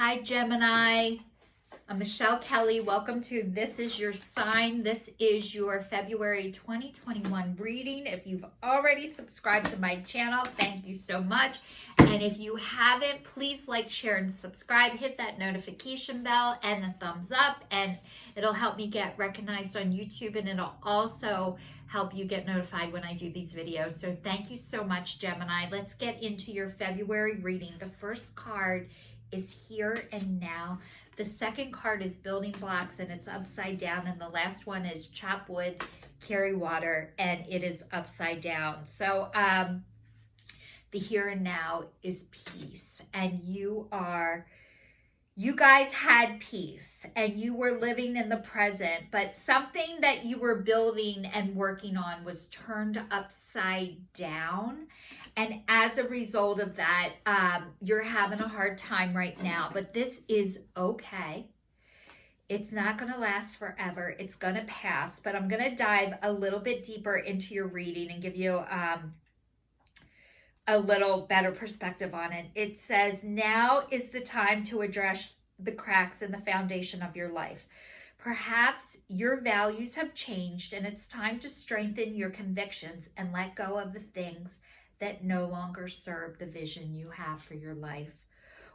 Hi, Gemini. I'm Michelle Kelly. Welcome to This Is Your Sign. This is your February 2021 reading. If you've already subscribed to my channel, thank you so much. And if you haven't, please like, share, and subscribe. Hit that notification bell and the thumbs up, and it'll help me get recognized on YouTube, and it'll also help you get notified when I do these videos. So thank you so much, Gemini. Let's get into your February reading. The first card is Here and Now. The second card is Building Blocks, and it's upside down. And the last one is Chop Wood, Carry Water, and it is upside down. So the here and now is peace. And you guys had peace and you were living in the present, but something that you were building and working on was turned upside down. And as a result of that, you're having a hard time right now, but this is okay. It's not going to last forever. It's going to pass, but I'm going to dive a little bit deeper into your reading and give you a little better perspective on it. It says, now is the time to address the cracks in the foundation of your life. Perhaps your values have changed, and it's time to strengthen your convictions and let go of the things that no longer serve the vision you have for your life.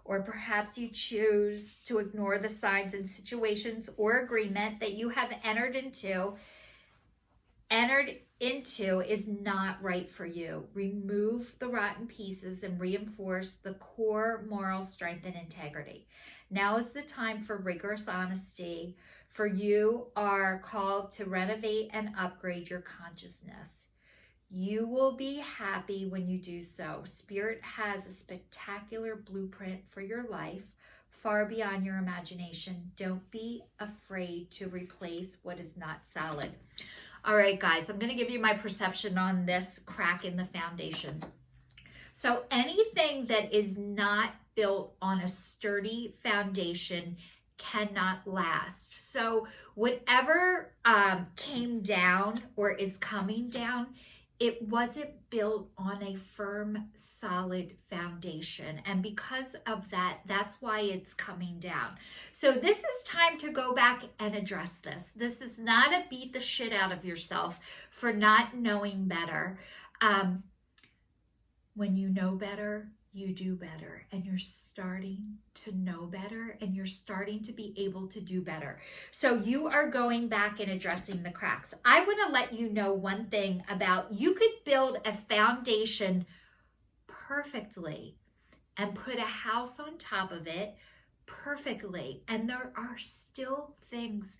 Or perhaps you choose to ignore the signs and situations or agreement that you have entered into is not right for you. Remove the rotten pieces and reinforce the core moral strength and integrity. Now is the time for rigorous honesty, for you are called to renovate and upgrade your consciousness. You will be happy when you do so. Spirit has a spectacular blueprint for your life, far beyond your imagination. Don't be afraid to replace what is not solid. All right, guys, I'm going to give you my perception on this crack in the foundation. So anything that is not built on a sturdy foundation cannot last. So whatever came down or is coming down, it wasn't built on a firm, solid foundation. And because of that, that's why it's coming down. So this is time to go back and address this. This is not a beat the shit out of yourself for not knowing better. When you know better, you do better, and you're starting to know better, and you're starting to be able to do better. So you are going back and addressing the cracks. I want to let you know one thing about you could build a foundation perfectly and put a house on top of it perfectly, and there are still things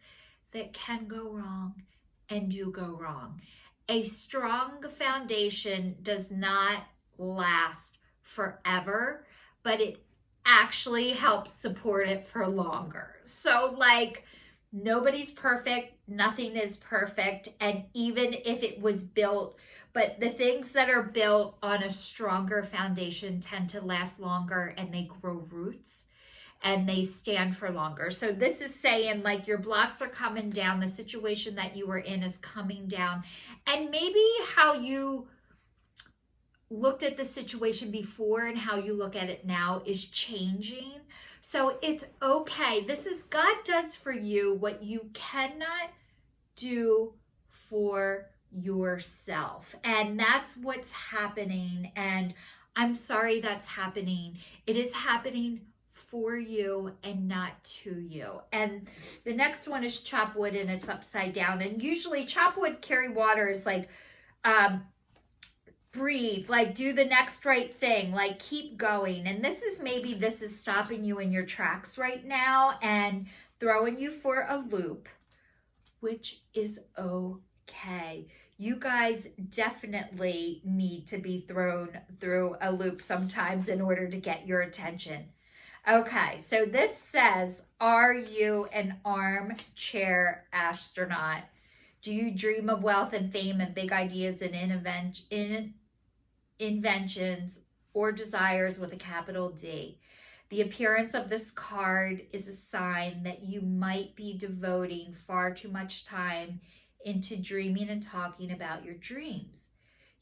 that can go wrong and do go wrong. A strong foundation does not last forever, but it actually helps support it for longer. So like, nobody's perfect, nothing is perfect, and even if it was built, but the things that are built on a stronger foundation tend to last longer, and they grow roots and they stand for longer. So this is saying like your blocks are coming down, the situation that you were in is coming down, and maybe how you looked at the situation before and how you look at it now is changing. So it's okay. This is God does for you what you cannot do for yourself. And that's what's happening. And I'm sorry that's happening. It is happening for you and not to you. And the next one is Chop Wood, and it's upside down. And usually Chop Wood, Carry Water is like, breathe, like do the next right thing, like keep going. And this is stopping you in your tracks right now and throwing you for a loop, which is okay. You guys definitely need to be thrown through a loop sometimes in order to get your attention. Okay, so this says, are you an armchair astronaut? Do you dream of wealth and fame and big ideas and inventions or desires with a capital D? The appearance of this card is a sign that you might be devoting far too much time into dreaming and talking about your dreams.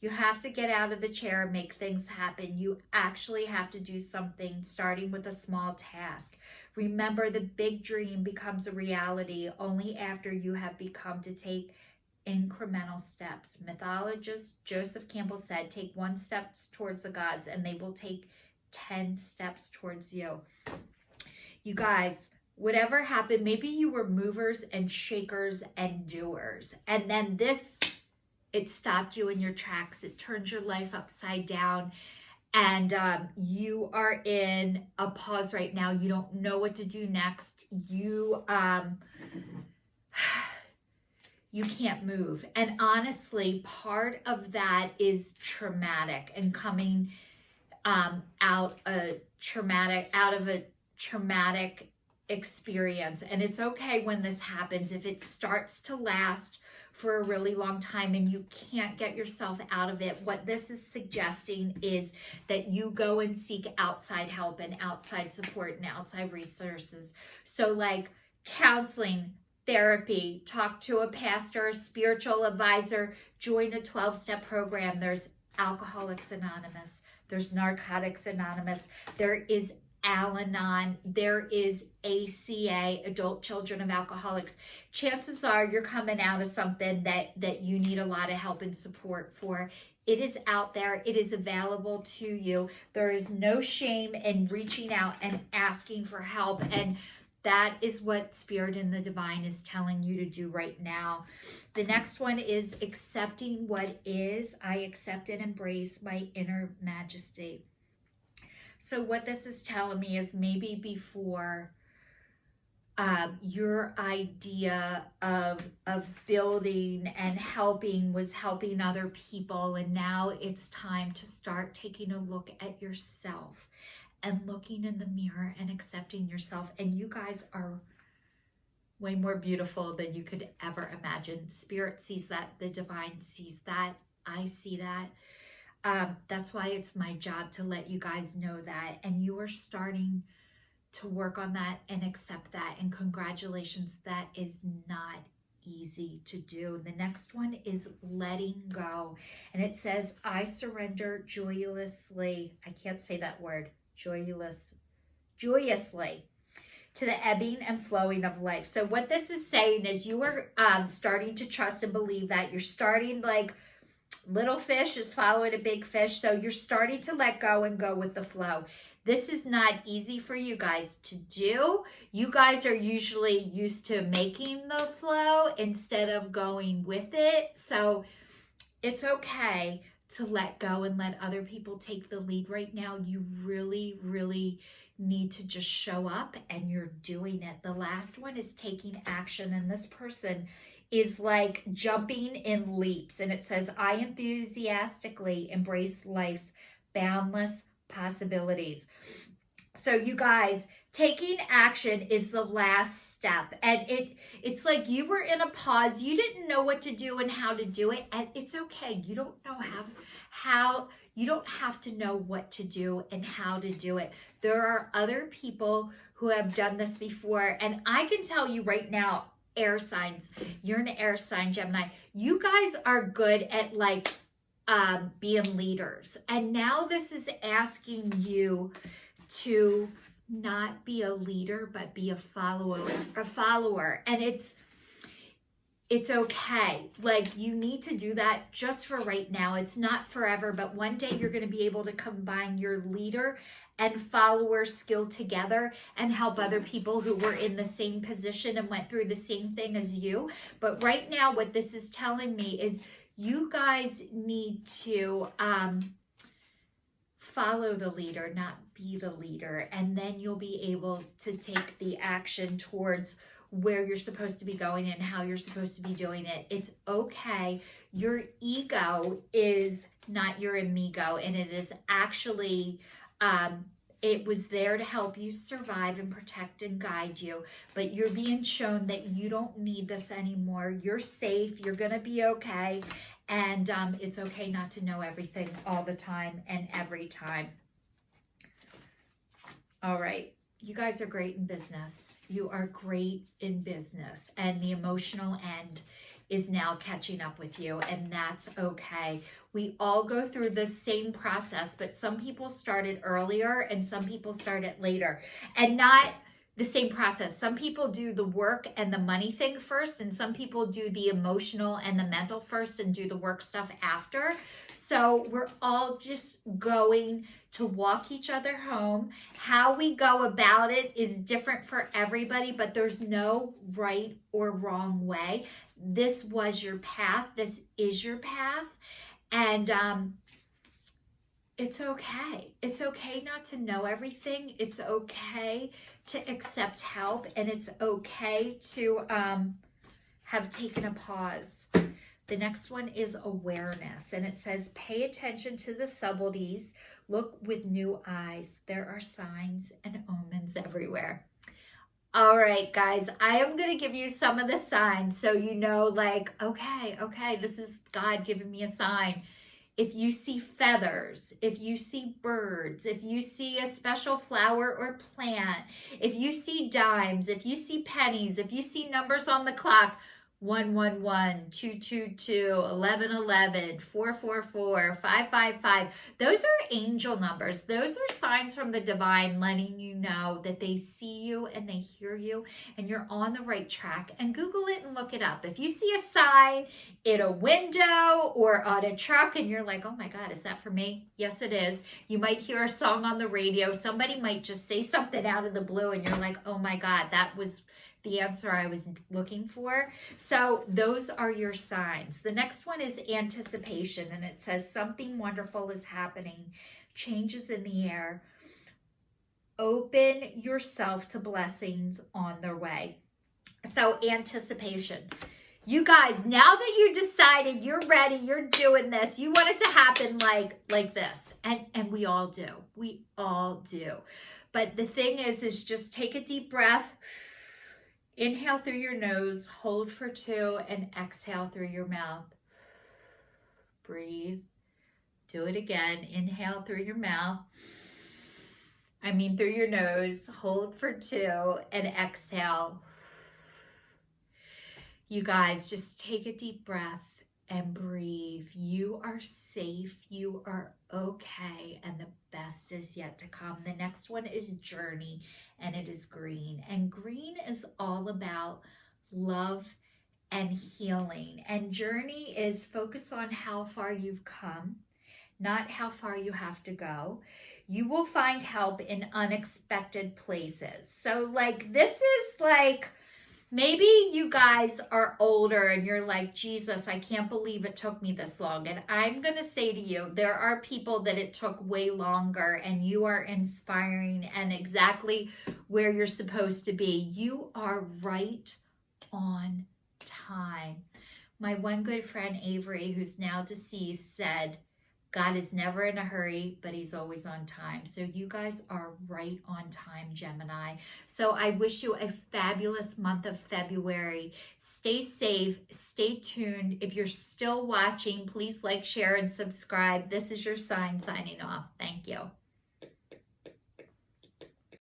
You have to get out of the chair and make things happen. You actually have to do something, starting with a small task. Remember, the big dream becomes a reality only after you have become to take incremental steps. Mythologist Joseph Campbell said, take 1 step towards the gods and they will take 10 steps towards you. You guys, whatever happened, maybe you were movers and shakers and doers. And then this, it stopped you in your tracks. It turned your life upside down. And you are in a pause right now. You don't know what to do next. You can't move. And honestly, part of that is traumatic and coming out of a traumatic experience. And it's okay when this happens. If it starts to last for a really long time and you can't get yourself out of it, what this is suggesting is that you go and seek outside help and outside support and outside resources. So like counseling, therapy, talk to a pastor, a spiritual advisor, join a 12-step program. There's Alcoholics Anonymous, there's Narcotics Anonymous, there is Al-Anon, there is ACA, Adult Children of Alcoholics. Chances are you're coming out of something that you need a lot of help and support for. It is out there. It is available to you. There is no shame in reaching out and asking for help. And that is what Spirit and the Divine is telling you to do right now. The next one is accepting what is. I accept and embrace my inner majesty. So what this is telling me is maybe before your idea of building and helping was helping other people, and now it's time to start taking a look at yourself and looking in the mirror and accepting yourself. And you guys are way more beautiful than you could ever imagine. Spirit sees that. The Divine sees that. I see that. That's why it's my job to let you guys know that. And you are starting to work on that and accept that. And congratulations, that is not easy to do. The next one is letting go. And it says, I surrender joyously. I can't say that word. Joyously to the ebbing and flowing of life. So what this is saying is you are starting to trust and believe that. You're starting like little fish is following a big fish. So you're starting to let go and go with the flow. This is not easy for you guys to do. You guys are usually used to making the flow instead of going with it. So it's okay to let go and let other people take the lead right now. You really, really need to just show up, and you're doing it. The last one is taking action, and this person is like jumping in leaps, and it says, I enthusiastically embrace life's boundless possibilities. So you guys, taking action is the last step, and it's like you were in a pause. You didn't know what to do and how to do it, and it's okay. You don't know how you don't have to know what to do and how to do it. There are other people who have done this before, and I can tell you right now, air signs, you're an air sign, Gemini, you guys are good at like being leaders, and now this is asking you to not be a leader but be a follower. And it's okay. Like, you need to do that just for right now. It's not forever, but one day you're going to be able to combine your leader and follower skill together and help other people who were in the same position and went through the same thing as you. But right now, what this is telling me is you guys need to follow the leader, not be the leader. And then you'll be able to take the action towards where you're supposed to be going and how you're supposed to be doing it. It's okay. Your ego is not your amigo, and it is actually, it was there to help you survive and protect and guide you, but you're being shown that you don't need this anymore. You're safe. You're going to be okay. And it's okay not to know everything all the time and every time. All right. You guys are great in business. You are great in business. And the emotional end is now catching up with you, and that's okay. We all go through the same process, but some people started earlier and some people started later, and not the same process. Some people do the work and the money thing first, and some people do the emotional and the mental first and do the work stuff after. So we're all just going to walk each other home. How we go about it is different for everybody, but there's no right or wrong way. This was your path. This is your path. And it's okay. It's okay not to know everything. It's okay to accept help, and it's okay to have taken a pause. The next one is awareness, and it says, pay attention to the subtleties. Look with new eyes. There are signs and omens everywhere. All right, guys, I am going to give you some of the signs so you know, like, okay, this is God giving me a sign. If you see feathers, if you see birds, if you see a special flower or plant, if you see dimes, if you see pennies, if you see numbers on the clock, 111, 222, 1111, 444, 555. Those are angel numbers. Those are signs from the divine letting you know that they see you and they hear you and you're on the right track. And Google it and look it up. If you see a sign in a window or on a truck and you're like, oh my God, is that for me? Yes, it is. You might hear a song on the radio. Somebody might just say something out of the blue and you're like, oh my God, that was the answer I was looking for. So those are your signs. The next one is anticipation, and it says something wonderful is happening, changes in the air. Open yourself to blessings on their way. So anticipation. You guys, now that you decided you're ready, you're doing this, you want it to happen like this. And we all do. We all do. But the thing is just take a deep breath. Inhale through your nose, hold for 2, and exhale through your mouth. Breathe. Do it again. Inhale through your mouth. Through your nose, hold for 2, and exhale. You guys, just take a deep breath and breathe. You are safe. You are okay. And the best is yet to come. The next one is journey, and it is green. And green is all about love and healing. And journey is focus on how far you've come, not how far you have to go. You will find help in unexpected places. So this is maybe you guys are older and you're like, Jesus, I can't believe it took me this long. And I'm going to say to you, there are people that it took way longer, and you are inspiring and exactly where you're supposed to be. You are right on time. My one good friend, Avery, who's now deceased, said, God is never in a hurry, but he's always on time. So you guys are right on time, Gemini. So I wish you a fabulous month of February. Stay safe, stay tuned. If you're still watching, please like, share, and subscribe. This is your sign signing off. Thank you.